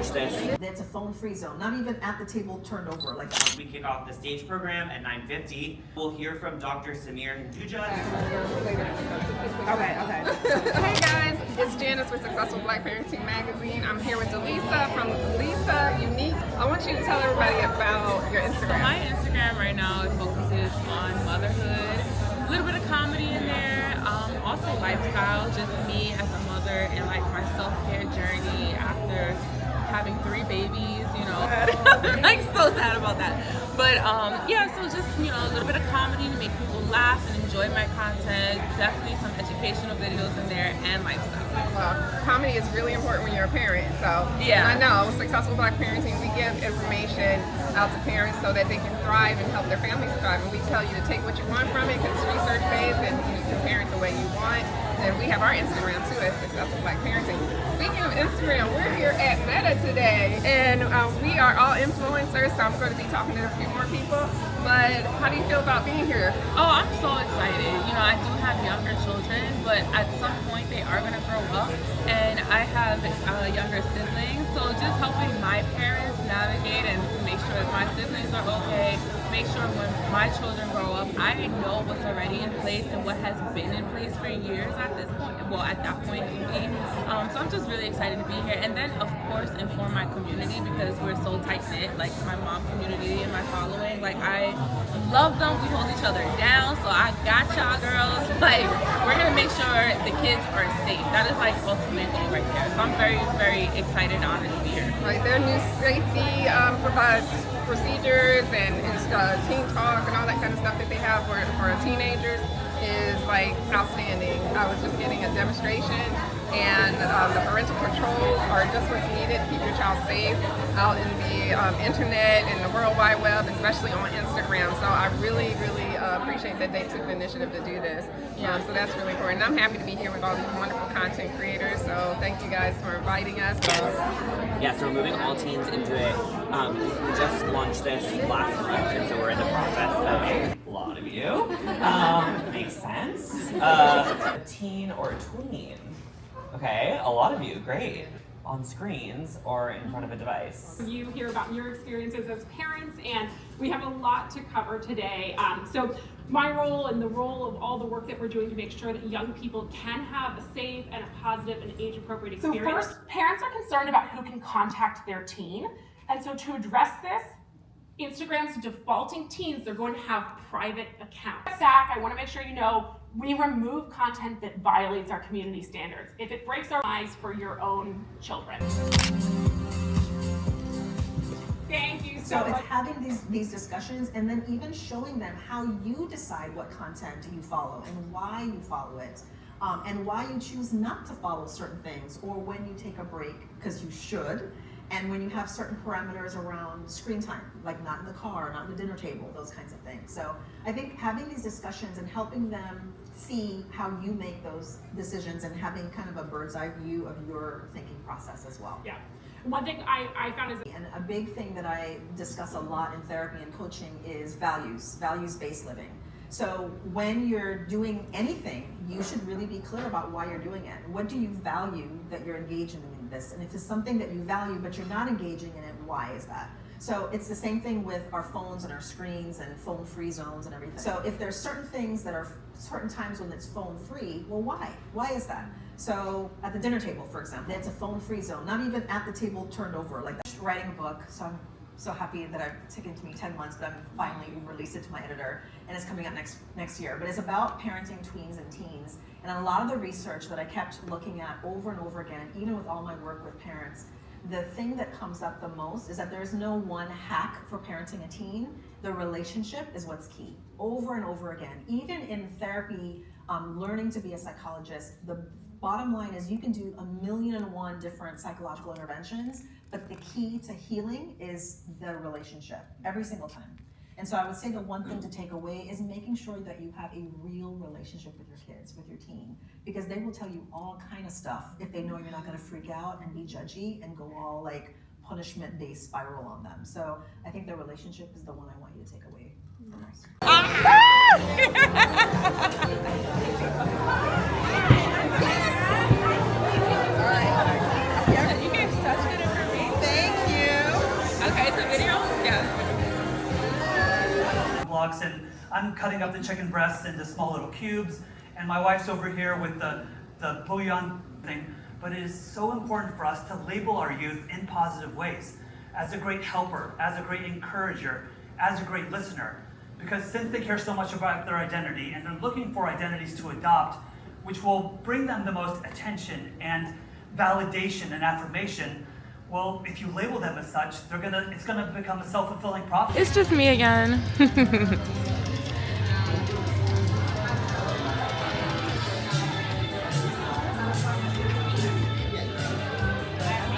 launch this. It's a phone-free zone, not even at the table turned over like that. We kick off the stage program at 9:50. We'll hear from Dr. Samir Hinduja. Okay. Hey guys, it's Janice with Successful Black Parenting Magazine. I'm here with Leesa from Leesa Unique. I want you to tell everybody about your Instagram. My Instagram right now focuses on motherhood, a little bit of comedy in there, also lifestyle, just me as a mother and like my self-care journey after having 3 babies, you know. I'm like so sad about that. But yeah, so just, you know, a little bit of comedy to make people laugh and enjoy my content. Definitely some educational videos in there and lifestyle. Well, comedy is really important when you're a parent. So yeah, I know Successful Black Parenting, we give information out to parents so that they can thrive and help their families thrive. And we tell you to take what you want from it because it's research-based and you can parent the way you want. And we have our Instagram too at Successful Black Parenting. Speaking of Instagram, we're here at Meta today, and we are all influencers, so I'm going to be talking to a few more people. But how do you feel about being here? Oh, I'm so excited. You know, I do have younger children, but at some point they are going to grow up, and I have younger siblings, so just helping my parents navigate and make sure that my siblings are okay, make sure when my children grow up, I know what's already in place and what has been in place for years at this point, well, at that point for me. So I'm just really excited to be here, and then of course inform my community because we're so tight-knit, like my mom community and my following, like I love them, we hold each other down, so I got y'all girls, like we're gonna make sure the kids are safe. That is like ultimate goal right there. So I'm very, very excited and honored to be here. Right, their new safety procedures and teen talk and all that kind of stuff that they have for teenagers is like outstanding. I was just getting a demonstration, and the parental controls are just what's needed to keep your child safe out in the internet and the World Wide Web, especially on Instagram. So I really, really appreciate that they took the initiative to do this. So that's really important. And I'm happy to be here with all these wonderful content creators. So thank you guys for inviting us. Yeah, so we're moving all teens into it. We just launched this last month, and so we're in the process of a lot of you. Makes sense. A teen or a tween. Okay, a lot of you, great. On screens or in front of a device. You hear about your experiences as parents, and we have a lot to cover today. So my role and the role of all the work that we're doing to make sure that young people can have a safe and a positive and age-appropriate experience. So first, parents are concerned about who can contact their teen. And so to address this, Instagram's defaulting teens, they're going to have private accounts. STALK, I want to make sure you know, we remove content that violates our community standards if it breaks our eyes for your own children. Thank you so much. It's having these discussions and then even showing them how you decide what content you follow and why you follow it. And why you choose not to follow certain things, or when you take a break, because you should, and when you have certain parameters around screen time, like not in the car, not at the dinner table, those kinds of things. So I think having these discussions and helping them see how you make those decisions and having kind of a bird's eye view of your thinking process as well. Yeah. One thing I found is, and a big thing that I discuss a lot in therapy and coaching is values-based living. So when you're doing anything, you should really be clear about why you're doing it. What do you value that you're engaging in this? And if it's something that you value but you're not engaging in it, why is that? So it's the same thing with our phones and our screens and phone-free zones and everything. So if there's certain things that are certain times when it's phone-free, well, why? Why is that? So at the dinner table, for example, it's a phone-free zone, not even at the table turned over like that. Writing a book, so I'm so happy that I've taken to me 10 months, but I'm finally released it to my editor, and it's coming out next year. But it's about parenting tweens and teens, and a lot of the research that I kept looking at over and over again, even with all my work with parents, the thing that comes up the most is that there's no one hack for parenting a teen. The relationship is what's key, over and over again. Even in therapy, learning to be a psychologist, the bottom line is you can do 1,000,001 different psychological interventions, but the key to healing is the relationship every single time. And so I would say the one thing to take away is making sure that you have a real relationship with your kids, with your teen, because they will tell you all kind of stuff if they know you're not going to freak out and be judgy and go all like punishment-based spiral on them. So I think the relationship is the one I want you to take away from us. You gave such good information. box, and I'm cutting up the chicken breasts into small little cubes, and my wife's over here with the bouillon thing. But it is so important for us to label our youth in positive ways, as a great helper, as a great encourager, as a great listener. Because since they care so much about their identity and they're looking for identities to adopt, which will bring them the most attention and validation and affirmation, well, if you label them as such, it's gonna become a self-fulfilling prophecy. It's just me again.